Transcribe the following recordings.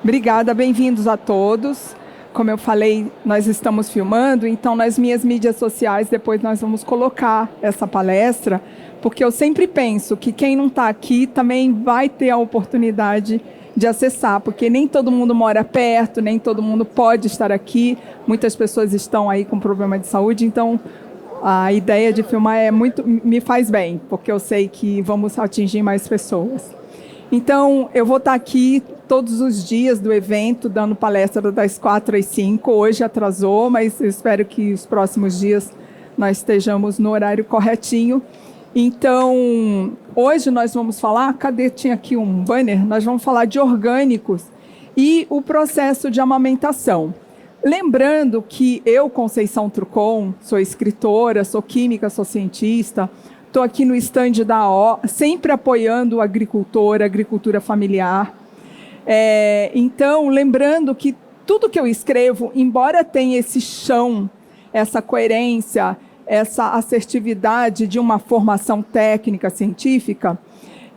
Obrigada, bem-vindos a todos. Como eu falei, nós estamos filmando, então nas minhas mídias sociais depois nós vamos colocar essa palestra, porque eu sempre penso que quem não está aqui também vai ter a oportunidade de acessar, porque nem todo mundo mora perto, nem todo mundo pode estar aqui, muitas pessoas estão aí com problema de saúde, então a ideia de filmar me faz bem, porque eu sei que vamos atingir mais pessoas. Então, eu vou estar aqui todos os dias do evento, dando palestra das 4 às 5. Hoje atrasou, mas eu espero que os próximos dias nós estejamos no horário corretinho. Então, hoje nós vamos falar, tinha aqui um banner, nós vamos falar de orgânicos e o processo de amamentação. Lembrando que eu, Conceição Trucon, sou escritora, sou química, sou cientista, estou aqui no stand da O, sempre apoiando o agricultor, a agricultura familiar. Então, lembrando que tudo que eu escrevo, embora tenha esse chão, essa coerência, essa assertividade de uma formação técnica, científica,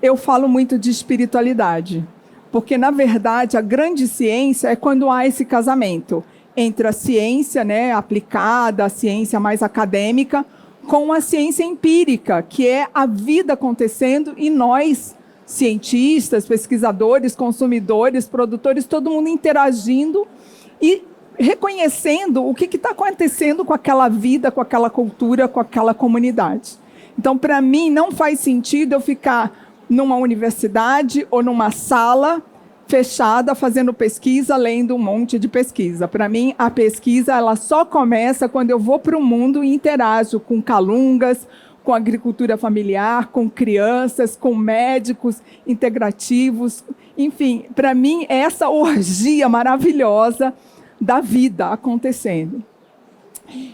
eu falo muito de espiritualidade. Porque, na verdade, a grande ciência é quando há esse casamento entre a ciência, né, aplicada, a ciência mais acadêmica, com a ciência empírica, que é a vida acontecendo e nós, cientistas, pesquisadores, consumidores, produtores, todo mundo interagindo e reconhecendo o que está acontecendo com aquela vida, com aquela cultura, com aquela comunidade. Então, para mim, não faz sentido eu ficar numa universidade ou numa sala fechada, fazendo pesquisa, lendo um monte de pesquisa. Para mim, a pesquisa ela só começa quando eu vou para o mundo e interajo com calungas, com agricultura familiar, com crianças, com médicos integrativos. Enfim, para mim, é essa orgia maravilhosa da vida acontecendo.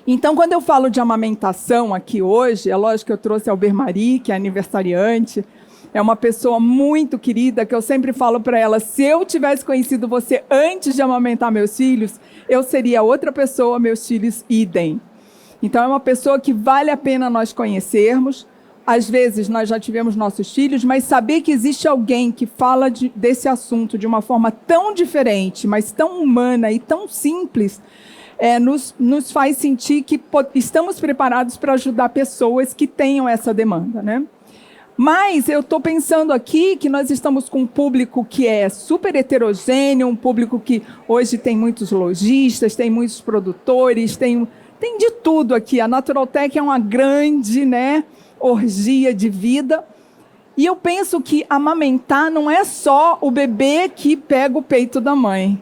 Então, quando eu falo de amamentação aqui hoje, é lógico que eu trouxe a Albermari, que é aniversariante, é uma pessoa muito querida, que eu sempre falo para ela, se eu tivesse conhecido você antes de amamentar meus filhos, eu seria outra pessoa, meus filhos idem. Então, é uma pessoa que vale a pena nós conhecermos. Às vezes, nós já tivemos nossos filhos, mas saber que existe alguém que fala desse assunto de uma forma tão diferente, mas tão humana e tão simples, nos faz sentir que estamos preparados para ajudar pessoas que tenham essa demanda, né? Mas eu estou pensando aqui que nós estamos com um público que é super heterogêneo, um público que hoje tem muitos lojistas, tem muitos produtores, tem de tudo aqui. A Naturaltech é uma grande, né, orgia de vida. E eu penso que amamentar não é só o bebê que pega o peito da mãe.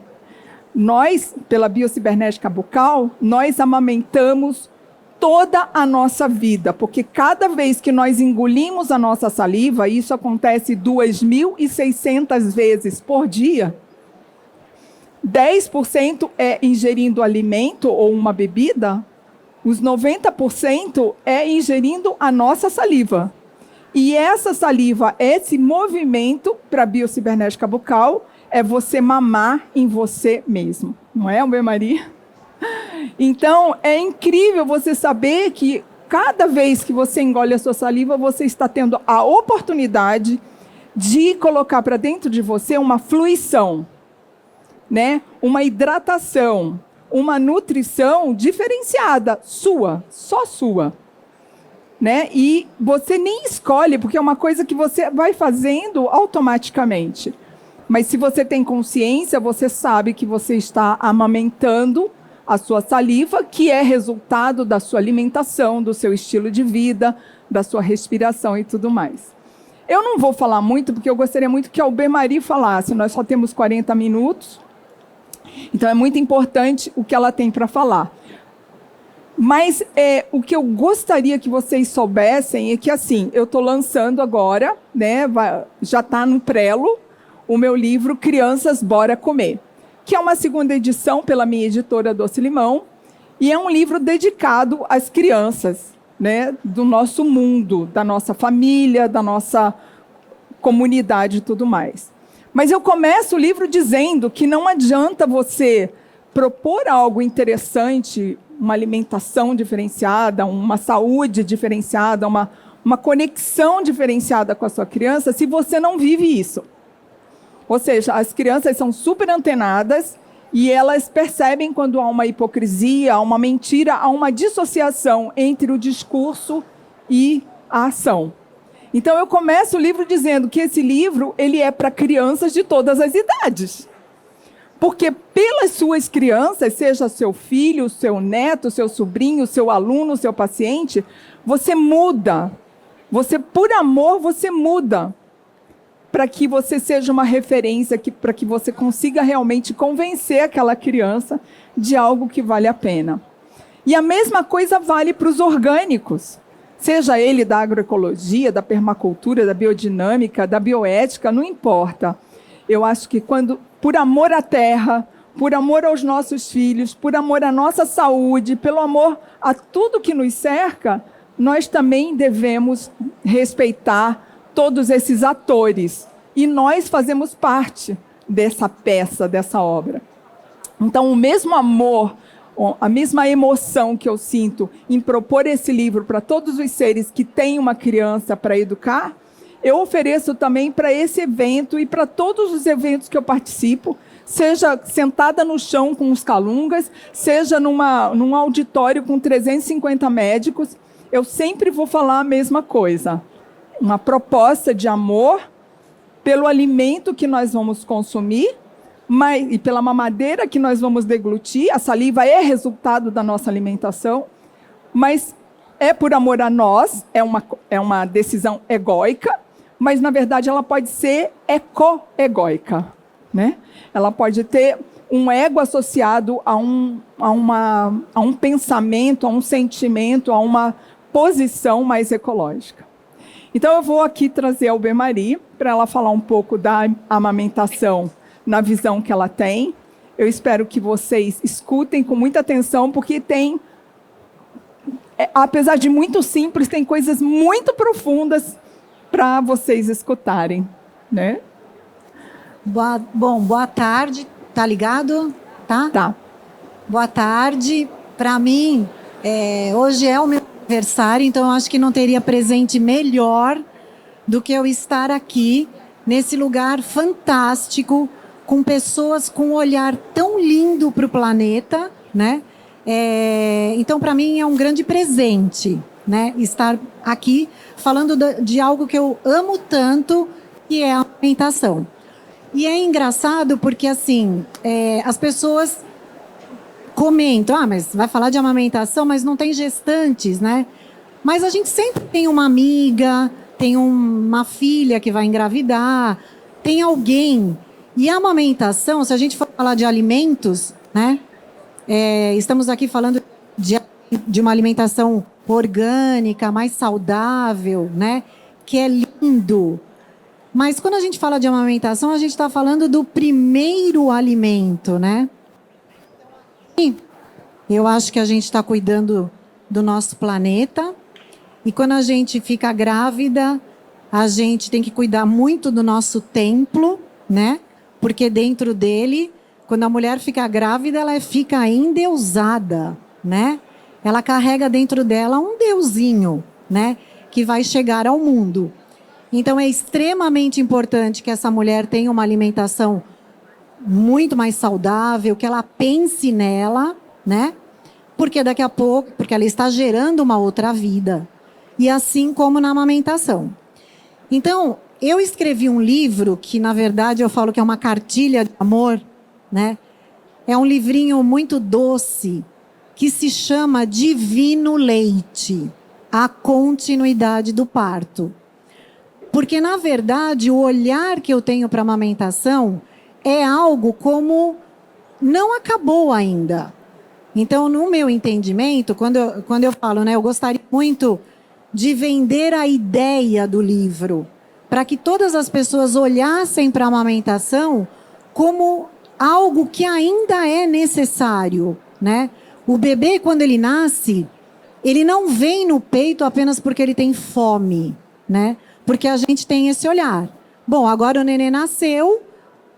Nós, pela biocibernética bucal, nós amamentamos toda a nossa vida, porque cada vez que nós engolimos a nossa saliva, isso acontece 2.600 vezes por dia, 10% é ingerindo alimento ou uma bebida, os 90% é ingerindo a nossa saliva. E essa saliva, esse movimento para a biocibernética bucal, é você mamar em você mesmo. Não é, Albermari? Então, é incrível você saber que cada vez que você engole a sua saliva, você está tendo a oportunidade de colocar para dentro de você uma fluição, né? Uma hidratação, uma nutrição diferenciada, sua, só sua. Né? E você nem escolhe, porque é uma coisa que você vai fazendo automaticamente. Mas se você tem consciência, você sabe que você está amamentando a sua saliva, que é resultado da sua alimentação, do seu estilo de vida, da sua respiração e tudo mais. Eu não vou falar muito, porque eu gostaria muito que a Albermari falasse. Nós só temos 40 minutos, então é muito importante o que ela tem para falar. Mas o que eu gostaria que vocês soubessem é que, assim, eu estou lançando agora, né, já está no prelo, o meu livro Crianças, Bora Comer, que é uma segunda edição pela minha editora Doce Limão, e é um livro dedicado às crianças, né, do nosso mundo, da nossa família, da nossa comunidade e tudo mais. Mas eu começo o livro dizendo que não adianta você propor algo interessante, uma alimentação diferenciada, uma saúde diferenciada, uma conexão diferenciada com a sua criança, se você não vive isso. Ou seja, as crianças são super antenadas e elas percebem quando há uma hipocrisia, há uma mentira, há uma dissociação entre o discurso e a ação. Então eu começo o livro dizendo que esse livro ele é para crianças de todas as idades. Porque pelas suas crianças, seja seu filho, seu neto, seu sobrinho, seu aluno, seu paciente, você muda. Você, por amor, você muda. Para que você seja uma referência, para que você consiga realmente convencer aquela criança de algo que vale a pena. E a mesma coisa vale para os orgânicos. Seja ele da agroecologia, da permacultura, da biodinâmica, da bioética, não importa. Eu acho que quando, por amor à terra, por amor aos nossos filhos, por amor à nossa saúde, pelo amor a tudo que nos cerca, nós também devemos respeitar todos esses atores. E nós fazemos parte dessa peça, dessa obra. Então, o mesmo amor, a mesma emoção que eu sinto em propor esse livro para todos os seres que têm uma criança para educar, eu ofereço também para esse evento e para todos os eventos que eu participo, seja sentada no chão com os calungas, seja num auditório com 350 médicos, eu sempre vou falar a mesma coisa. Uma proposta de amor pelo alimento que nós vamos consumir, e pela mamadeira que nós vamos deglutir. A saliva é resultado da nossa alimentação, mas é por amor a nós, é uma decisão egóica, mas, na verdade, ela pode ser eco-egóica, né? Ela pode ter um ego associado a um pensamento, a um sentimento, a uma posição mais ecológica. Então, eu vou aqui trazer a Alber-Marie para ela falar um pouco da amamentação na visão que ela tem. Eu espero que vocês escutem com muita atenção, porque apesar de muito simples, tem coisas muito profundas para vocês escutarem, né? Boa tarde, tá ligado? Tá? Tá. Boa tarde. Para mim, hoje é o meu aniversário, então eu acho que não teria presente melhor do que eu estar aqui, nesse lugar fantástico, com pessoas com um olhar tão lindo para o planeta, né? Então, para mim, é um grande presente, né? Estar aqui falando de algo que eu amo tanto, que é a alimentação. E é engraçado porque, assim, as pessoas comentam, mas vai falar de amamentação, mas não tem gestantes, né? Mas a gente sempre tem uma amiga, tem uma filha que vai engravidar, tem alguém. E a amamentação, se a gente for falar de alimentos, né? Estamos aqui falando de uma alimentação orgânica, mais saudável, né? Que é lindo. Mas quando a gente fala de amamentação, a gente está falando do primeiro alimento, né? E eu acho que a gente está cuidando do nosso planeta. E quando a gente fica grávida, a gente tem que cuidar muito do nosso templo, né? Porque dentro dele, quando a mulher fica grávida, ela fica endeusada, né? Ela carrega dentro dela um deusinho, né? Que vai chegar ao mundo. Então, é extremamente importante que essa mulher tenha uma alimentação muito mais saudável, que ela pense nela, né? Porque daqui a pouco, porque ela está gerando uma outra vida. E assim como na amamentação. Então, eu escrevi um livro que, na verdade, eu falo que é uma cartilha de amor, né? É um livrinho muito doce, que se chama Divino Leite, a continuidade do parto. Porque, na verdade, o olhar que eu tenho para a amamentação é algo como não acabou ainda. Então, no meu entendimento, quando eu falo, né, eu gostaria muito de vender a ideia do livro, para que todas as pessoas olhassem para a amamentação como algo que ainda é necessário, né? O bebê, quando ele nasce, ele não vem no peito apenas porque ele tem fome, né? Porque a gente tem esse olhar. Bom, agora o nenê nasceu,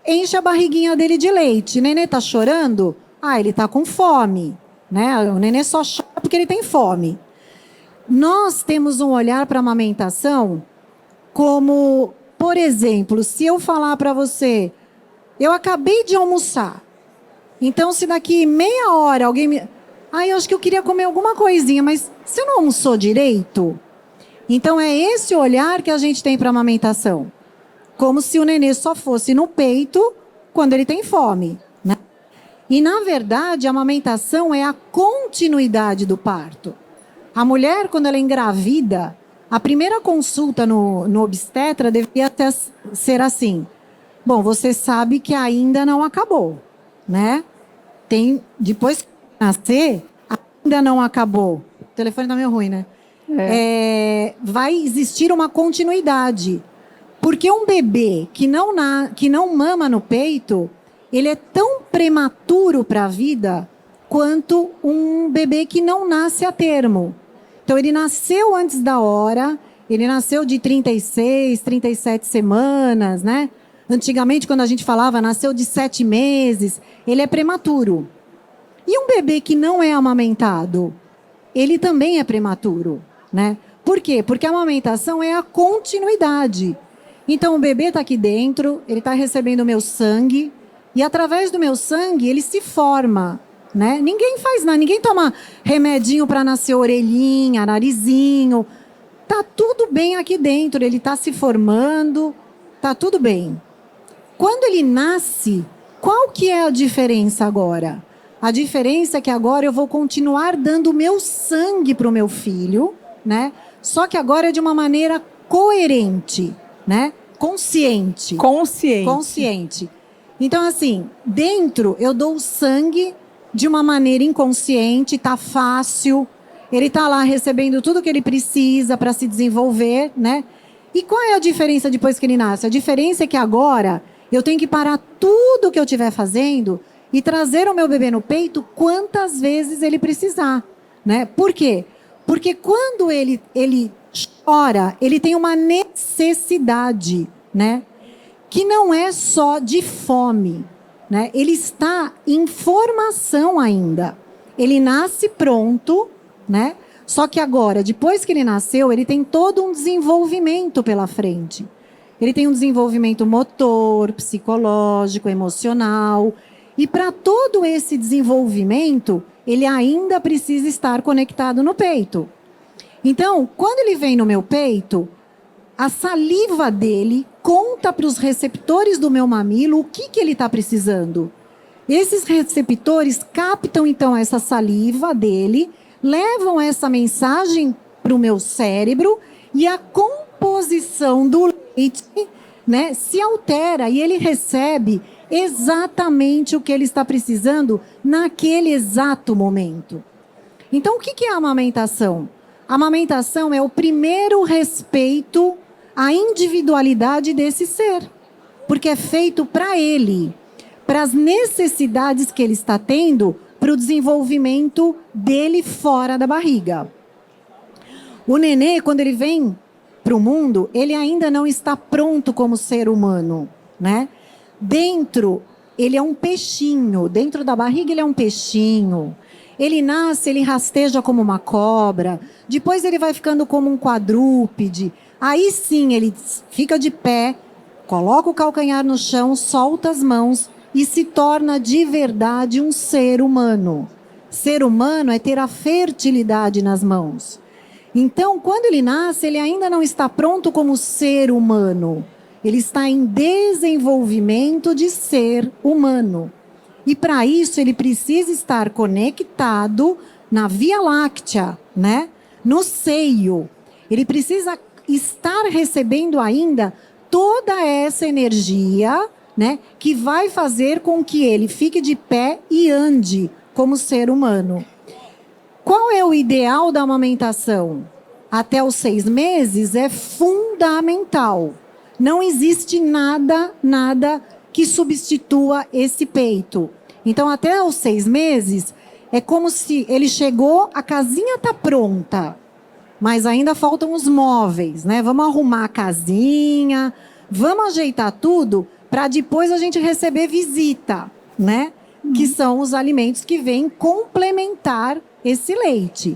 enche a barriguinha dele de leite. O nenê está chorando? Ele está com fome, né? O nenê só chora porque ele tem fome. Nós temos um olhar para a amamentação como Por exemplo, se eu falar para você, eu acabei de almoçar, então se daqui meia hora alguém me... eu acho que eu queria comer alguma coisinha, mas você não almoçou direito? Então é esse olhar que a gente tem para a amamentação. Como se o nenê só fosse no peito quando ele tem fome, né? E, na verdade, a amamentação é a continuidade do parto. A mulher, quando ela engravida, a primeira consulta no obstetra deveria ser assim: bom, você sabe que ainda não acabou, né? Depois que nascer, ainda não acabou. O telefone está meio ruim, né? Vai existir uma continuidade. Porque um bebê que não mama no peito, ele é tão prematuro para a vida quanto um bebê que não nasce a termo. Então, ele nasceu antes da hora, ele nasceu de 36, 37 semanas, né? Antigamente, quando a gente falava, nasceu de 7 meses, ele é prematuro. E um bebê que não é amamentado, ele também é prematuro, né? Por quê? Porque a amamentação é a continuidade. Então, o bebê está aqui dentro, ele está recebendo o meu sangue, e através do meu sangue ele se forma, né? Ninguém faz nada, ninguém toma remedinho para nascer orelhinha, narizinho. Tá tudo bem aqui dentro, ele está se formando, tá tudo bem. Quando ele nasce, qual que é a diferença agora? A diferença é que agora eu vou continuar dando o meu sangue para o meu filho, né? Só que agora é de uma maneira coerente, né? Consciente. Então, assim, dentro eu dou o sangue de uma maneira inconsciente, tá fácil. Ele tá lá recebendo tudo que ele precisa para se desenvolver, né? E qual é a diferença depois que ele nasce? A diferença é que agora eu tenho que parar tudo que eu estiver fazendo e trazer o meu bebê no peito quantas vezes ele precisar, né? Por quê? Porque quando ele chora, ele tem uma necessidade, né? Que não é só de fome, né? Ele está em formação ainda. Ele nasce pronto, né? Só que agora, depois que ele nasceu, ele tem todo um desenvolvimento pela frente. Ele tem um desenvolvimento motor, psicológico, emocional. E para todo esse desenvolvimento, ele ainda precisa estar conectado no peito. Então, quando ele vem no meu peito, a saliva dele conta para os receptores do meu mamilo o que ele está precisando. Esses receptores captam, então, essa saliva dele, levam essa mensagem para o meu cérebro e a composição do leite, né, se altera e ele recebe exatamente o que ele está precisando naquele exato momento. Então, o que é a amamentação? A amamentação é o primeiro respeito à individualidade desse ser, porque é feito para ele, para as necessidades que ele está tendo para o desenvolvimento dele fora da barriga. O nenê, quando ele vem para o mundo, ele ainda não está pronto como ser humano, né? Dentro, ele é um peixinho. Dentro da barriga, ele é um peixinho. Ele nasce, ele rasteja como uma cobra. Depois, ele vai ficando como um quadrúpede. Aí, sim, ele fica de pé, coloca o calcanhar no chão, solta as mãos e se torna de verdade um ser humano. Ser humano é ter a fertilidade nas mãos. Então, quando ele nasce, ele ainda não está pronto como ser humano. Ele está em desenvolvimento de ser humano. E para isso ele precisa estar conectado na Via Láctea, né? No seio. Ele precisa estar recebendo ainda toda essa energia, né? Que vai fazer com que ele fique de pé e ande como ser humano. Qual é o ideal da amamentação? Até os 6 meses é fundamental. Não existe nada que substitua esse peito. Então, até os 6 meses, é como se ele chegou, a casinha está pronta, mas ainda faltam os móveis, né? Vamos arrumar a casinha, vamos ajeitar tudo para depois a gente receber visita, né? Que são os alimentos que vêm complementar esse leite.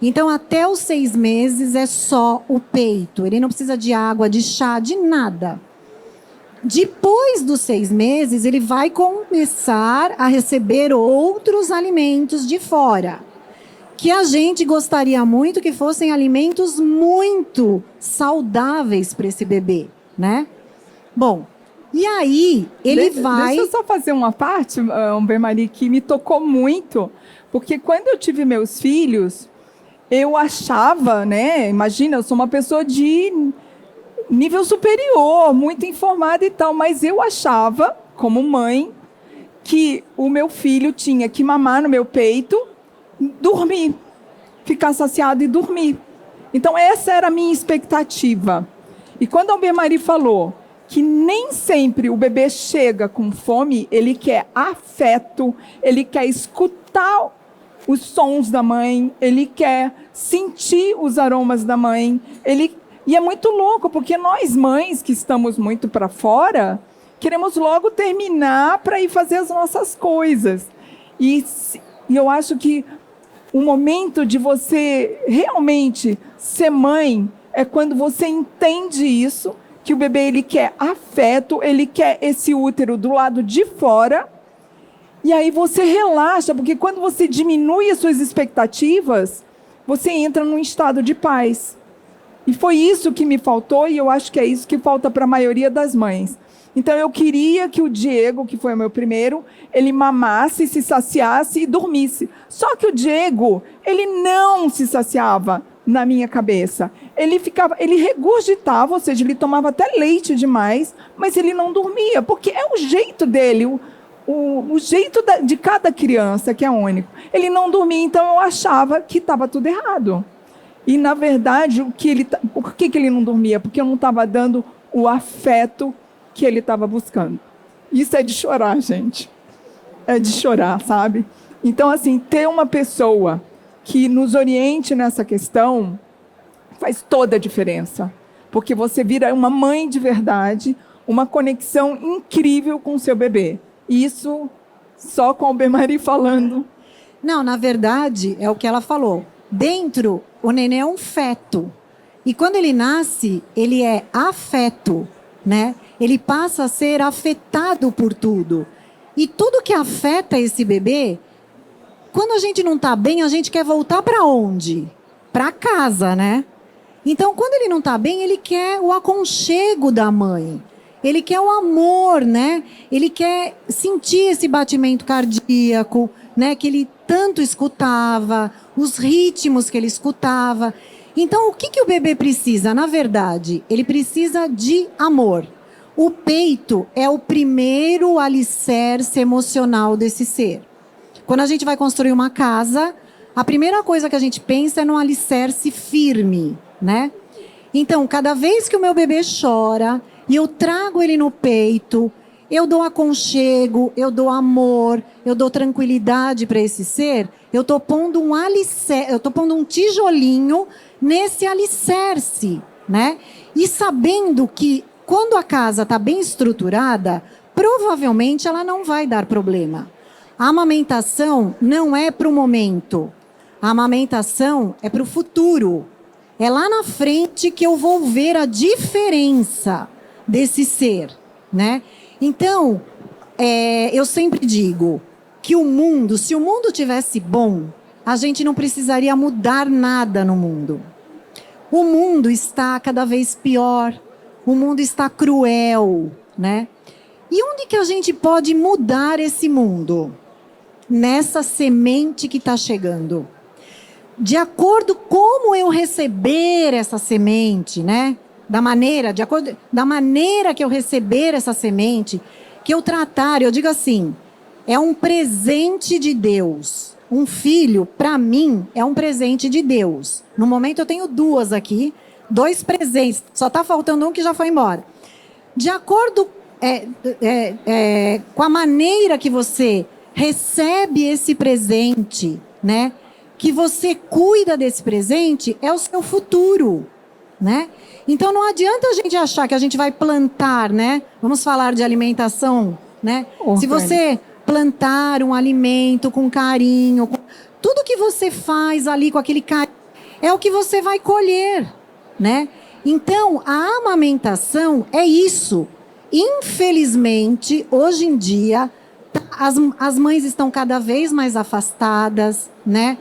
Então, até os 6 meses é só o peito. Ele não precisa de água, de chá, de nada. Depois dos 6 meses, ele vai começar a receber outros alimentos de fora, que a gente gostaria muito que fossem alimentos muito saudáveis para esse bebê, né? Bom, e aí ele vai... Deixa eu só fazer uma parte, Maria, que me tocou muito, porque quando eu tive meus filhos, eu achava, né? Imagina, eu sou uma pessoa de nível superior, muito informada e tal, mas eu achava, como mãe, que o meu filho tinha que mamar no meu peito, dormir, ficar saciado e dormir. Então, essa era a minha expectativa. E quando a Albermari falou que nem sempre o bebê chega com fome, ele quer afeto, ele quer escutar os sons da mãe, ele quer sentir os aromas da mãe. E é muito louco, porque nós mães que estamos muito para fora, queremos logo terminar para ir fazer as nossas coisas. E eu acho que o momento de você realmente ser mãe é quando você entende isso, que o bebê ele quer afeto, ele quer esse útero do lado de fora, e aí você relaxa, porque quando você diminui as suas expectativas, você entra num estado de paz. E foi isso que me faltou, e eu acho que é isso que falta para a maioria das mães. Então eu queria que o Diego, que foi o meu primeiro, ele mamasse, se saciasse e dormisse. Só que o Diego, ele não se saciava na minha cabeça. Ele regurgitava, ou seja, ele tomava até leite demais, mas ele não dormia, porque é o jeito dele, o jeito de cada criança, que é único. Ele não dormia, então eu achava que estava tudo errado. E, na verdade, por que ele não dormia? Porque eu não estava dando o afeto que ele estava buscando. Isso é de chorar, gente. É de chorar, sabe? Então, assim, ter uma pessoa que nos oriente nessa questão faz toda a diferença. Porque você vira uma mãe de verdade, uma conexão incrível com o seu bebê. Isso só com a Albermari falando. Não, na verdade, é o que ela falou. Dentro, o neném é um feto. E quando ele nasce, ele é afeto, né? Ele passa a ser afetado por tudo. E tudo que afeta esse bebê, quando a gente não está bem, a gente quer voltar para onde? Para casa, né? Então, quando ele não está bem, ele quer o aconchego da mãe. Ele quer o amor, né? Ele quer sentir esse batimento cardíaco, né? Que ele tanto escutava, os ritmos que ele escutava. Então, o que o bebê precisa? Na verdade, ele precisa de amor. O peito é o primeiro alicerce emocional desse ser. Quando a gente vai construir uma casa, a primeira coisa que a gente pensa é num alicerce firme, né? Então, cada vez que o meu bebê chora e eu trago ele no peito, eu dou aconchego, eu dou amor, eu dou tranquilidade para esse ser, eu estou pondo um alicerce, eu estou pondo um tijolinho nesse alicerce, né? E sabendo que quando a casa está bem estruturada, provavelmente ela não vai dar problema. A amamentação não é para o momento. A amamentação é para o futuro. É lá na frente que eu vou ver a diferença desse ser, né? Então, eu sempre digo que o mundo, se o mundo tivesse bom, a gente não precisaria mudar nada no mundo. O mundo está cada vez pior. O mundo está cruel, né? E onde que a gente pode mudar esse mundo? Nessa semente que está chegando. De acordo com como eu receber essa semente, né? De acordo da maneira que eu receber essa semente, que eu tratar, eu digo assim, é um presente de Deus. Um filho, para mim, é um presente de Deus. No momento eu tenho 2 aqui, 2 presentes, só está faltando um que já foi embora. De acordo com a maneira que você recebe esse presente, né? Que você cuida desse presente, é o seu futuro, né? Então não adianta a gente achar que a gente vai plantar, né? Vamos falar de alimentação, né? Se você plantar um alimento com carinho, tudo que você faz ali com aquele carinho, é o que você vai colher, né? Então, a amamentação é isso. Infelizmente, hoje em dia, as mães estão cada vez mais afastadas, né?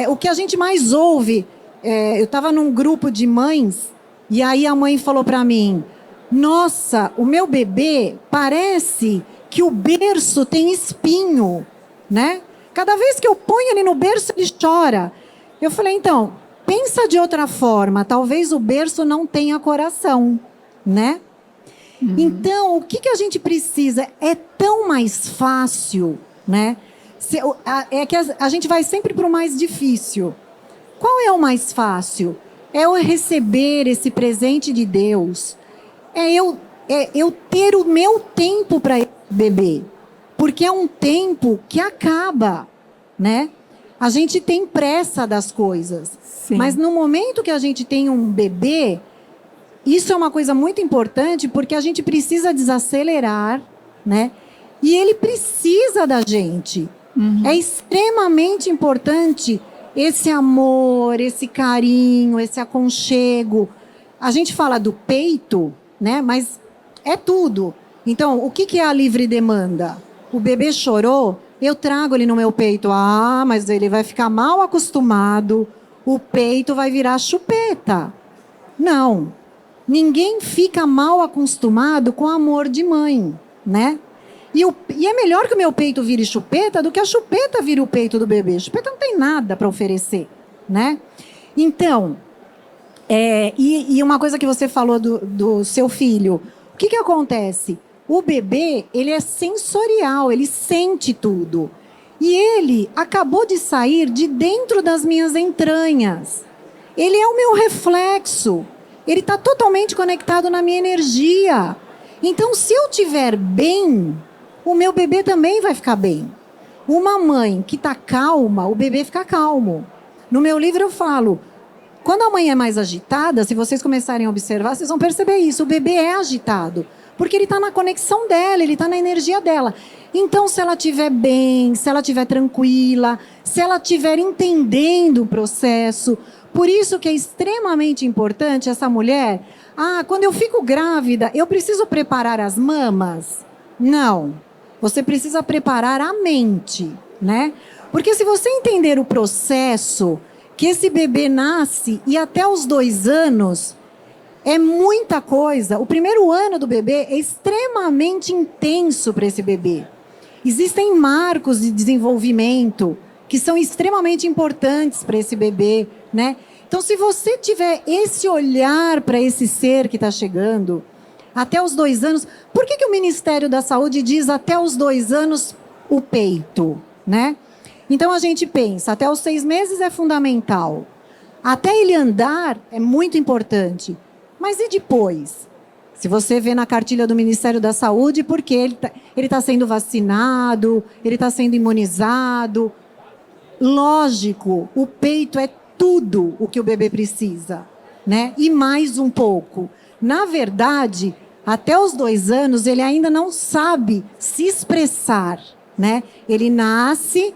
O que a gente mais ouve, eu estava num grupo de mães, e aí a mãe falou para mim, nossa, o meu bebê parece que o berço tem espinho, né? Cada vez que eu ponho ele no berço, ele chora. Eu falei, então, pensa de outra forma, talvez o berço não tenha coração, né? Então, o que a gente precisa? É tão mais fácil, né? É que a gente vai sempre para o mais difícil. Qual é o mais fácil? É eu receber esse presente de Deus. É eu ter o meu tempo para beber. Porque é um tempo que acaba, né? A gente tem pressa das coisas. Sim. Mas no momento que a gente tem um bebê, isso é uma coisa muito importante, porque a gente precisa desacelerar, né? E ele precisa da gente. É extremamente importante esse amor, esse carinho, esse aconchego. A gente fala do peito, né? Mas é tudo. Então, o que é a livre demanda? O bebê chorou, eu trago ele no meu peito. Ah, mas ele vai ficar mal acostumado, o peito vai virar chupeta. Não. Ninguém fica mal acostumado com amor de mãe, né? E é melhor que o meu peito vire chupeta do que a chupeta vire o peito do bebê. A chupeta não tem nada para oferecer, né? Então, e uma coisa que você falou do seu filho. O que acontece? O bebê, ele é sensorial, ele sente tudo. E ele acabou de sair de dentro das minhas entranhas. Ele é o meu reflexo. Ele está totalmente conectado na minha energia. Então, se eu estiver bem, o meu bebê também vai ficar bem. Uma mãe que está calma, o bebê fica calmo. No meu livro eu falo, quando a mãe é mais agitada, se vocês começarem a observar, vocês vão perceber isso. O bebê é agitado, porque ele está na conexão dela, ele está na energia dela. Então, se ela estiver bem, se ela estiver tranquila, se ela estiver entendendo o processo... Por isso que é extremamente importante essa mulher... Ah, quando eu fico grávida, eu preciso preparar as mamas? Não. Você precisa preparar a mente, né? Porque se você entender o processo, que esse bebê nasce e até os 2 anos, é muita coisa. O primeiro ano do bebê é extremamente intenso para esse bebê. Existem marcos de desenvolvimento que são extremamente importantes para esse bebê, né? Então, se você tiver esse olhar para esse ser que está chegando, até os 2 anos... Por que o Ministério da Saúde diz até os 2 anos o peito, né? Então, a gente pensa, até os 6 meses é fundamental. Até ele andar é muito importante. Mas e depois? Se você vê na cartilha do Ministério da Saúde, porque ele está sendo vacinado, ele está sendo imunizado... Lógico, o peito é tudo o que o bebê precisa, né? E mais um pouco. Na verdade, até os 2 anos, ele ainda não sabe se expressar, né? Ele nasce,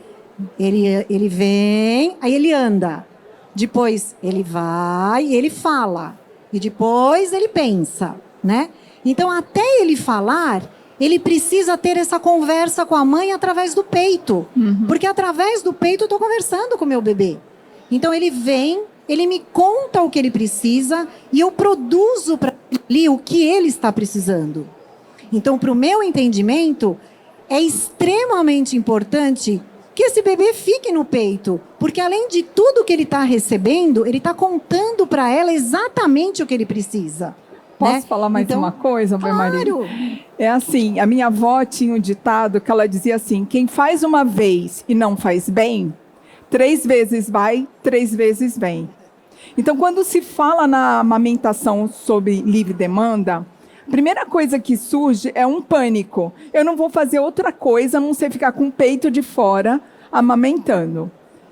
ele vem, aí ele anda. Depois ele vai, ele fala. E depois ele pensa, né? Então, até ele falar... Ele precisa ter essa conversa com a mãe através do peito. Porque através do peito eu estou conversando com o meu bebê. Então ele vem, ele me conta o que ele precisa e eu produzo para ele o que ele está precisando. Então, para o meu entendimento, é extremamente importante que esse bebê fique no peito. Porque além de tudo que ele está recebendo, ele está contando para ela exatamente o que ele precisa. Posso falar mais uma coisa, meu marido? Claro. É assim, a minha avó tinha um ditado que ela dizia assim, quem faz uma vez e não faz bem, 3 vezes vai, 3 vezes vem. Então, quando se fala na amamentação sobre livre demanda, a primeira coisa que surge é um pânico. Eu não vou fazer outra coisa, a não ser ficar com o peito de fora, amamentando.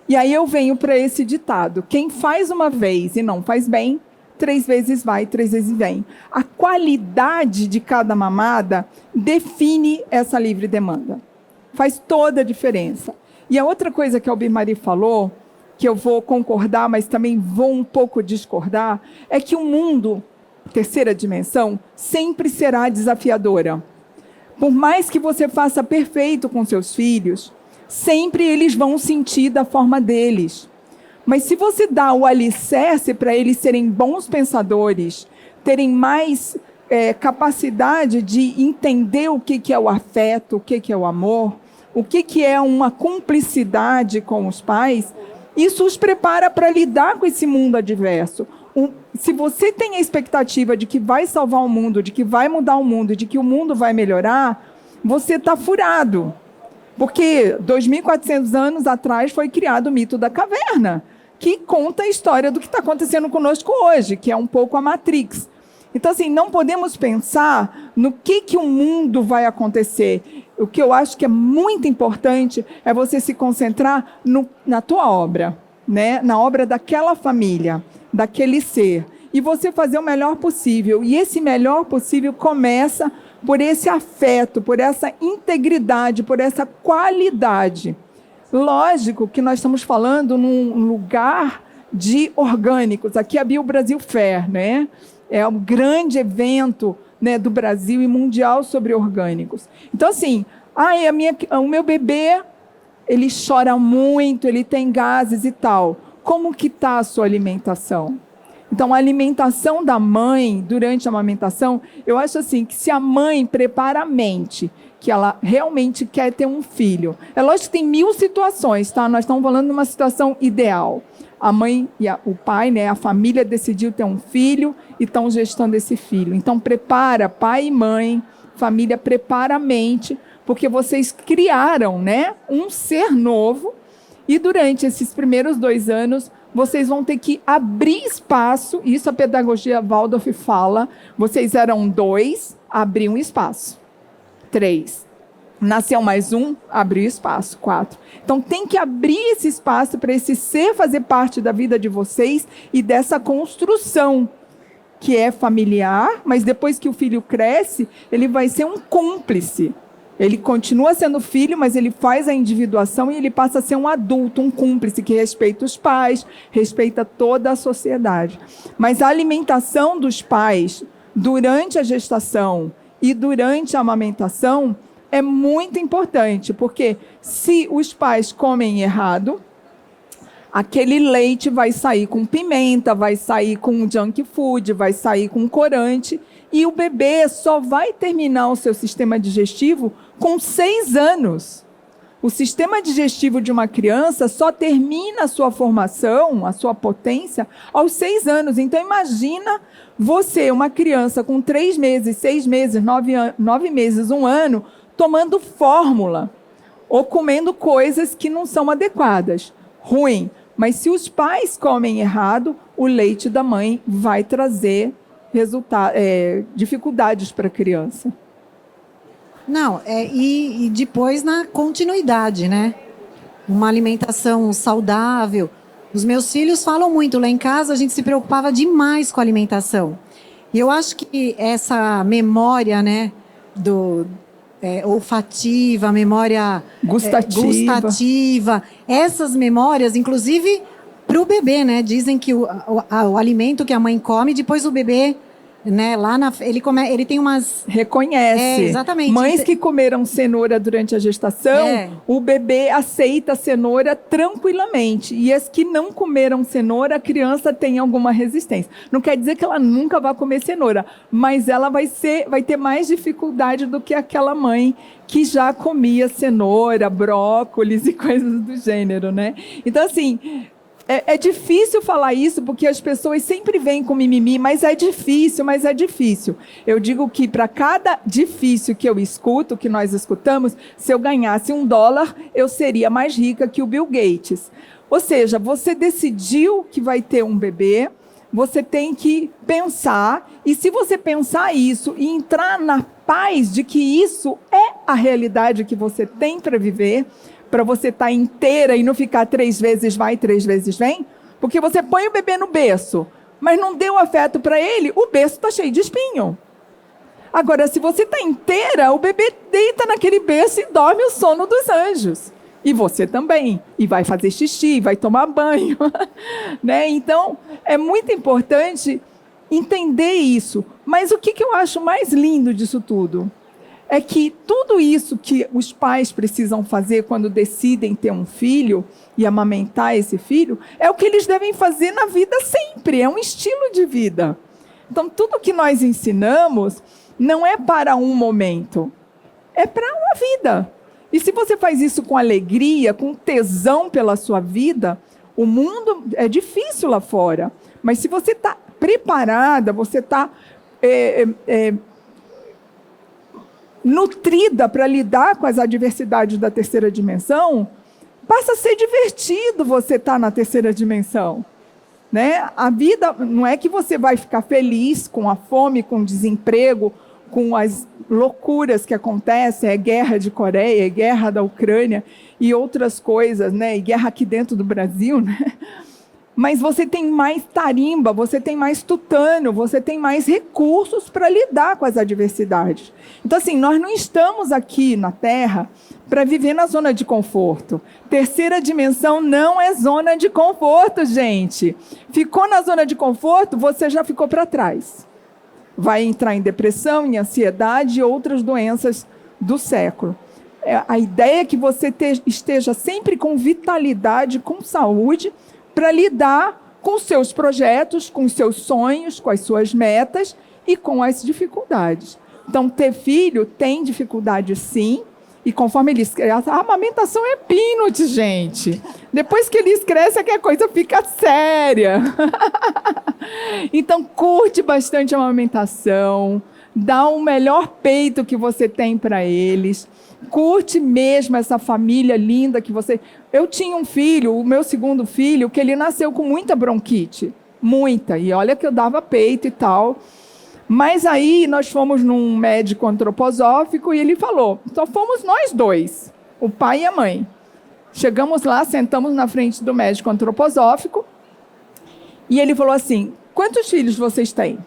E aí eu venho para esse ditado, quem faz uma vez e não faz bem, 3 vezes vai, 3 vezes vem. A qualidade de cada mamada define essa livre demanda. Faz toda a diferença. E a outra coisa que a Albimari falou, que eu vou concordar, mas também vou um pouco discordar, é que o mundo, terceira dimensão, sempre será desafiadora. Por mais que você faça perfeito com seus filhos, sempre eles vão sentir da forma deles. Mas se você dá o alicerce para eles serem bons pensadores, terem mais capacidade de entender o que é o afeto, o que é o amor, o que é uma cumplicidade com os pais, isso os prepara para lidar com esse mundo adverso. Se você tem a expectativa de que vai salvar o mundo, de que vai mudar o mundo, de que o mundo vai melhorar, você está furado. Porque 2.400 anos atrás foi criado o mito da caverna, que conta a história do que está acontecendo conosco hoje, que é um pouco a Matrix. Então, assim, não podemos pensar no que o mundo vai acontecer. O que eu acho que é muito importante é você se concentrar na tua obra, né? Na obra daquela família, daquele ser. E você fazer o melhor possível. E esse melhor possível começa por esse afeto, por essa integridade, por essa qualidade. Lógico que nós estamos falando num lugar de orgânicos. Aqui é a Bio Brasil Fair, né? É um grande evento, né, do Brasil e mundial sobre orgânicos. Então, assim, o meu bebê, ele chora muito, ele tem gases e tal. Como que está a sua alimentação? Então, a alimentação da mãe, durante a amamentação, eu acho assim, que se a mãe prepara a mente, que ela realmente quer ter um filho. É lógico que tem 1000 situações, tá? Nós estamos falando de uma situação ideal. A mãe e o pai, né, a família decidiu ter um filho e estão gestando esse filho. Então, prepara, pai e mãe, família, prepara a mente, porque vocês criaram, né, um ser novo e durante esses primeiros 2 anos, vocês vão ter que abrir espaço, isso a pedagogia Waldorf fala, vocês eram 2, abriu um espaço. 3. Nasceu mais um, abriu espaço. 4. Então, tem que abrir esse espaço para esse ser fazer parte da vida de vocês e dessa construção, que é familiar, mas depois que o filho cresce, ele vai ser um cúmplice. Ele continua sendo filho, mas ele faz a individuação e ele passa a ser um adulto, um cúmplice que respeita os pais, respeita toda a sociedade. Mas a alimentação dos pais durante a gestação e durante a amamentação é muito importante, porque se os pais comem errado, aquele leite vai sair com pimenta, vai sair com junk food, vai sair com corante, e o bebê só vai terminar o seu sistema digestivo com 6 anos. O sistema digestivo de uma criança só termina a sua formação, a sua potência, aos 6 anos. Então, imagina você, uma criança com 3 meses, 6 meses, 9 meses, 1 ano, tomando fórmula ou comendo coisas que não são adequadas. Ruim. Mas se os pais comem errado, o leite da mãe vai trazer dificuldades para a criança. Não, e depois na continuidade, né? Uma alimentação saudável. Os meus filhos falam muito. Lá em casa a gente se preocupava demais com a alimentação. E eu acho que essa memória, né, olfativa, memória gustativa, essas memórias, inclusive para o bebê, né? Dizem que o alimento que a mãe come, depois o bebê, né, ele tem umas... Reconhece. Exatamente. Mães que comeram cenoura durante a gestação, o bebê aceita a cenoura tranquilamente. E as que não comeram cenoura, a criança tem alguma resistência. Não quer dizer que ela nunca vai comer cenoura, mas ela vai ter mais dificuldade do que aquela mãe que já comia cenoura, brócolis e coisas do gênero, né? Então, assim... É difícil falar isso, porque as pessoas sempre vêm com mimimi, mas é difícil. Eu digo que para cada difícil que eu escuto, que nós escutamos, se eu ganhasse $1, eu seria mais rica que o Bill Gates. Ou seja, você decidiu que vai ter um bebê, você tem que pensar, e se você pensar isso e entrar na paz de que isso é a realidade que você tem para viver, para você estar inteira e não ficar 3 vezes vai, 3 vezes vem, porque você põe o bebê no berço, mas não deu afeto para ele, o berço está cheio de espinho. Agora, se você está inteira, o bebê deita naquele berço e dorme o sono dos anjos. E você também. E vai fazer xixi, vai tomar banho. Né? Então, é muito importante entender isso. Mas o que eu acho mais lindo disso tudo? É que tudo isso que os pais precisam fazer quando decidem ter um filho e amamentar esse filho, é o que eles devem fazer na vida sempre, é um estilo de vida. Então, tudo que nós ensinamos não é para um momento, é para uma vida. E se você faz isso com alegria, com tesão pela sua vida, o mundo é difícil lá fora. Mas se você está preparada, você está nutrida para lidar com as adversidades da terceira dimensão, passa a ser divertido você estar na terceira dimensão. Né? A vida não é que você vai ficar feliz com a fome, com o desemprego, com as loucuras que acontecem, guerra de Coreia, guerra da Ucrânia e outras coisas, né? E guerra aqui dentro do Brasil, né? Mas você tem mais tarimba, você tem mais tutânio, você tem mais recursos para lidar com as adversidades. Então, assim, nós não estamos aqui na Terra para viver na zona de conforto. Terceira dimensão não é zona de conforto, gente. Ficou na zona de conforto, você já ficou para trás. Vai entrar em depressão, em ansiedade e outras doenças do século. A ideia é que você esteja sempre com vitalidade, com saúde, para lidar com seus projetos, com seus sonhos, com as suas metas e com as dificuldades. Então, ter filho tem dificuldade, sim, e conforme eles crescem, a amamentação é peanut, gente. Depois que eles crescem, é que a coisa fica séria. Então, curte bastante a amamentação, dá o melhor peito que você tem para eles, curte mesmo essa família linda que você... Eu tinha um filho, o meu segundo filho, que ele nasceu com muita bronquite, muita, e olha que eu dava peito e tal. Mas aí nós fomos num médico antroposófico e ele falou, só fomos nós dois, o pai e a mãe. Chegamos lá, sentamos na frente do médico antroposófico e ele falou assim, quantos filhos vocês têm?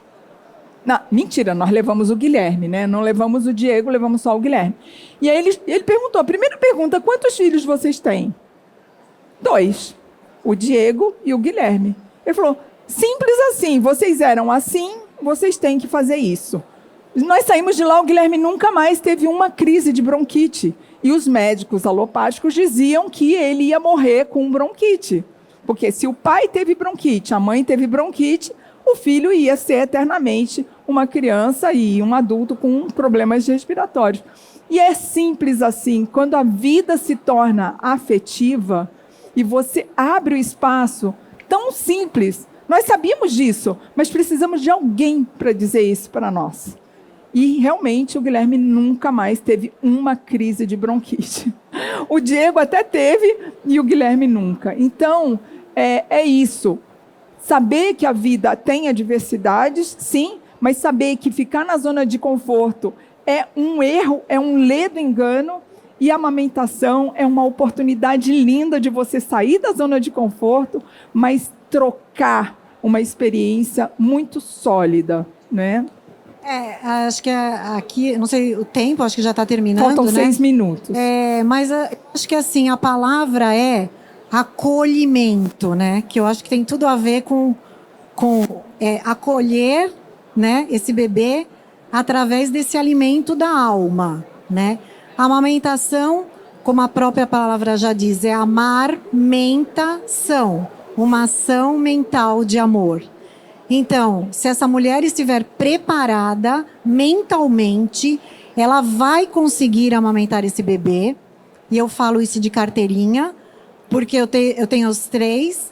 Não, mentira, nós levamos o Guilherme, né? Não levamos o Diego, levamos só o Guilherme. E aí ele perguntou, a primeira pergunta, quantos filhos vocês têm? 2, o Diego e o Guilherme. Ele falou, simples assim, vocês eram assim, vocês têm que fazer isso. Nós saímos de lá, o Guilherme nunca mais teve uma crise de bronquite. E os médicos alopáticos diziam que ele ia morrer com bronquite. Porque se o pai teve bronquite, a mãe teve bronquite, o filho ia ser eternamente uma criança e um adulto com problemas respiratórios. E é simples assim, quando a vida se torna afetiva e você abre o espaço, tão simples. Nós sabíamos disso, mas precisamos de alguém para dizer isso para nós. E realmente o Guilherme nunca mais teve uma crise de bronquite. O Diego até teve e o Guilherme nunca. Então, é isso. Saber que a vida tem adversidades, sim, mas saber que ficar na zona de conforto é um erro, é um ledo engano, e a amamentação é uma oportunidade linda de você sair da zona de conforto, mas trocar uma experiência muito sólida, né? Acho que aqui, não sei o tempo, acho que já está terminando, Faltam né? 6 minutos. Mas acho que assim, a palavra é acolhimento, né? Que eu acho que tem tudo a ver com acolher, né, esse bebê através desse alimento da alma, né? A amamentação, como a própria palavra já diz, é amarmentação, uma ação mental de amor. Então, se essa mulher estiver preparada mentalmente, ela vai conseguir amamentar esse bebê. E eu falo isso de carteirinha, porque eu tenho os 3.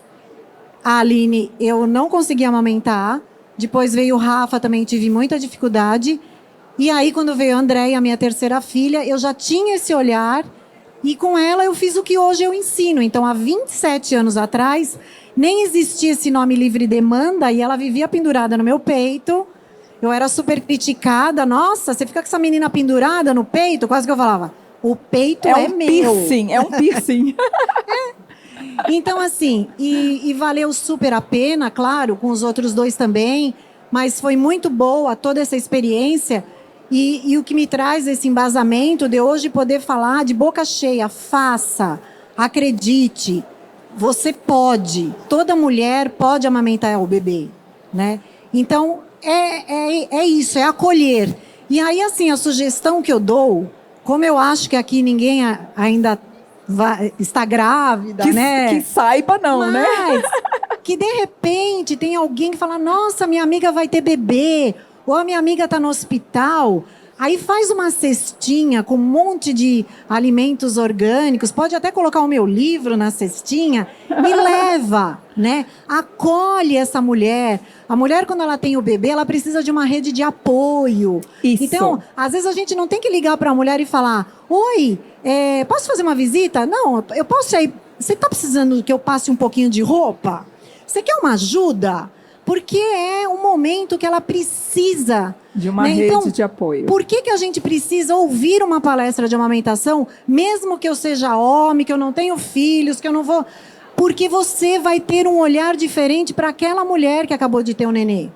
A Aline, eu não consegui amamentar. Depois veio o Rafa, também tive muita dificuldade. E aí, quando veio a Andréia, minha terceira filha, eu já tinha esse olhar. E com ela eu fiz o que hoje eu ensino. Então, há 27 anos atrás, nem existia esse nome livre demanda. E ela vivia pendurada no meu peito. Eu era super criticada. Nossa, você fica com essa menina pendurada no peito? Quase que eu falava. O peito é um meu. Piercing, é um piercing. Então, assim, e valeu super a pena, claro, com os outros 2 também, mas foi muito boa toda essa experiência e o que me traz esse embasamento de hoje poder falar de boca cheia, faça, acredite, você pode, toda mulher pode amamentar o bebê, né? Então, é isso, é acolher. E aí, assim, a sugestão que eu dou, como eu acho que aqui ninguém ainda está grávida, né? Que saiba não, né? Que de repente tem alguém que fala, nossa, minha amiga vai ter bebê, ou a minha amiga está no hospital. Aí faz uma cestinha com um monte de alimentos orgânicos, pode até colocar o meu livro na cestinha e leva, né? Acolhe essa mulher. A mulher, quando ela tem o bebê, ela precisa de uma rede de apoio. Isso. Então, às vezes a gente não tem que ligar para a mulher e falar, oi, posso fazer uma visita? Não, eu posso ir. Você está precisando que eu passe um pouquinho de roupa? Você quer uma ajuda? Porque é um momento que ela precisa de uma rede então, de apoio. Por que a gente precisa ouvir uma palestra de amamentação, mesmo que eu seja homem, que eu não tenho filhos, que eu não vou... Porque você vai ter um olhar diferente para aquela mulher que acabou de ter um nenê.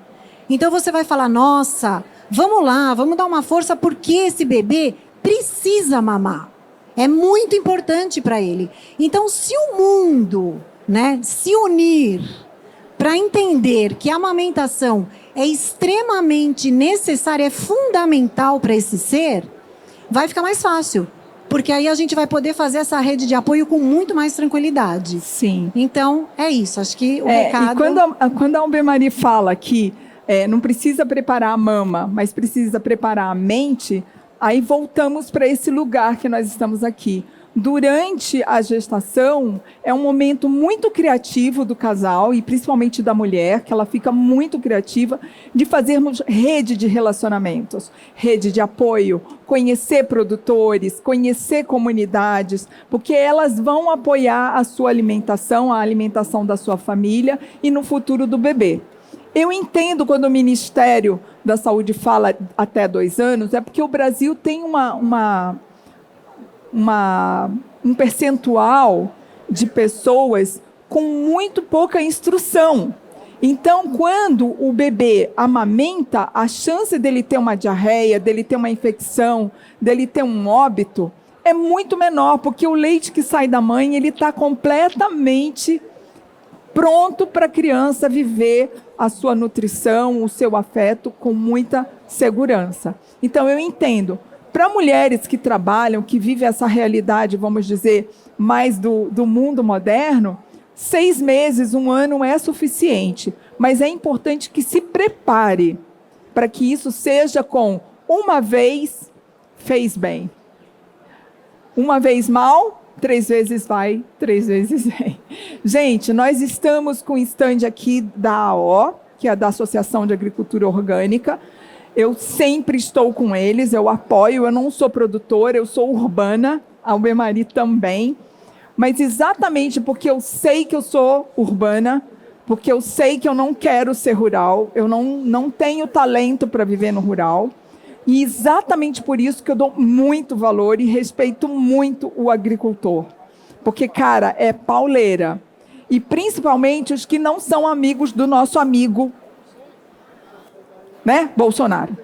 Então você vai falar, nossa, vamos lá, vamos dar uma força porque esse bebê precisa mamar. É muito importante para ele. Então, se o mundo, né, se unir para entender que a amamentação é extremamente necessária, é fundamental para esse ser, vai ficar mais fácil. Porque aí a gente vai poder fazer essa rede de apoio com muito mais tranquilidade. Sim. Então, é isso. Acho que o recado... E quando a Albemari fala que não precisa preparar a mama, mas precisa preparar a mente, aí voltamos para esse lugar que nós estamos aqui. Durante a gestação, é um momento muito criativo do casal, e principalmente da mulher, que ela fica muito criativa, de fazermos rede de relacionamentos, rede de apoio, conhecer produtores, conhecer comunidades, porque elas vão apoiar a sua alimentação, a alimentação da sua família e no futuro do bebê. Eu entendo quando o Ministério da Saúde fala até 2 anos, é porque o Brasil tem um percentual de pessoas com muito pouca instrução. Então, quando o bebê amamenta, a chance dele ter uma diarreia, dele ter uma infecção, dele ter um óbito, é muito menor, porque o leite que sai da mãe, ele está completamente pronto para a criança viver a sua nutrição, o seu afeto com muita segurança. Então, eu entendo. Para mulheres que trabalham, que vivem essa realidade, vamos dizer, mais do mundo moderno, 6 meses, 1 ano é suficiente. Mas é importante que se prepare para que isso seja com uma vez, fez bem. Uma vez mal, 3 vezes vai, 3 vezes vem. Gente, nós estamos com o stand aqui da AO, que é da Associação de Agricultura Orgânica. Eu sempre estou com eles, eu apoio, eu não sou produtora, eu sou urbana, a Albemari também, mas exatamente porque eu sei que eu sou urbana, porque eu sei que eu não quero ser rural, eu não tenho talento para viver no rural, e exatamente por isso que eu dou muito valor e respeito muito o agricultor, porque, cara, é pauleira, e principalmente os que não são amigos do nosso amigo, né, Bolsonaro.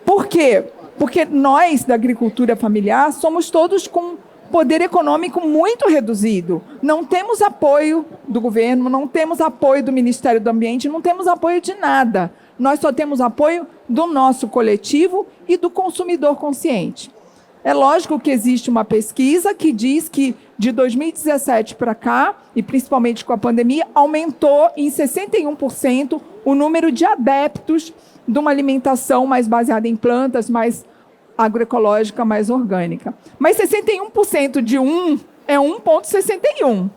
Por quê? Porque nós, da agricultura familiar, somos todos com poder econômico muito reduzido. Não temos apoio do governo, não temos apoio do Ministério do Ambiente, não temos apoio de nada. Nós só temos apoio do nosso coletivo e do consumidor consciente. É lógico que existe uma pesquisa que diz que de 2017 para cá, e principalmente com a pandemia, aumentou em 61% o número de adeptos de uma alimentação mais baseada em plantas, mais agroecológica, mais orgânica. Mas 61% de 1 é 1,61.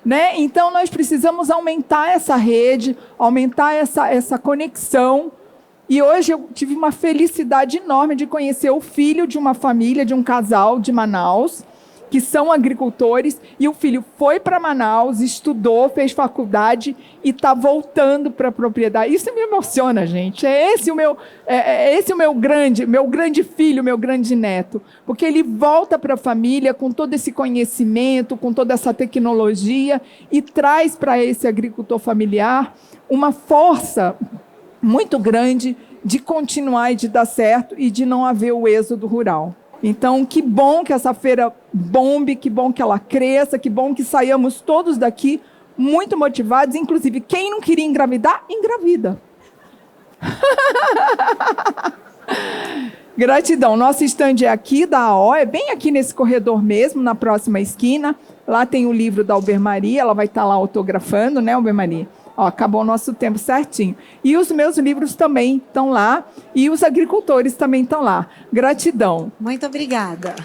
Né? Então, nós precisamos aumentar essa rede, aumentar essa conexão. E hoje eu tive uma felicidade enorme de conhecer o filho de uma família, de um casal de Manaus, que são agricultores, e o filho foi para Manaus, estudou, fez faculdade e está voltando para a propriedade. Isso me emociona, gente. É esse o meu grande filho, meu grande neto, porque ele volta para a família com todo esse conhecimento, com toda essa tecnologia e traz para esse agricultor familiar uma força muito grande de continuar e de dar certo e de não haver o êxodo rural. Então, que bom que essa feira bombe, que bom que ela cresça, que bom que saiamos todos daqui muito motivados. Inclusive, quem não queria engravidar, engravida. Gratidão. Nosso stand é aqui da AO, é bem aqui nesse corredor mesmo, na próxima esquina. Lá tem o livro da Alber Maria, ela vai estar lá autografando, né, Alber Maria? Ó, acabou o nosso tempo certinho. E os meus livros também estão lá, e os agricultores também estão lá. Gratidão. Muito obrigada.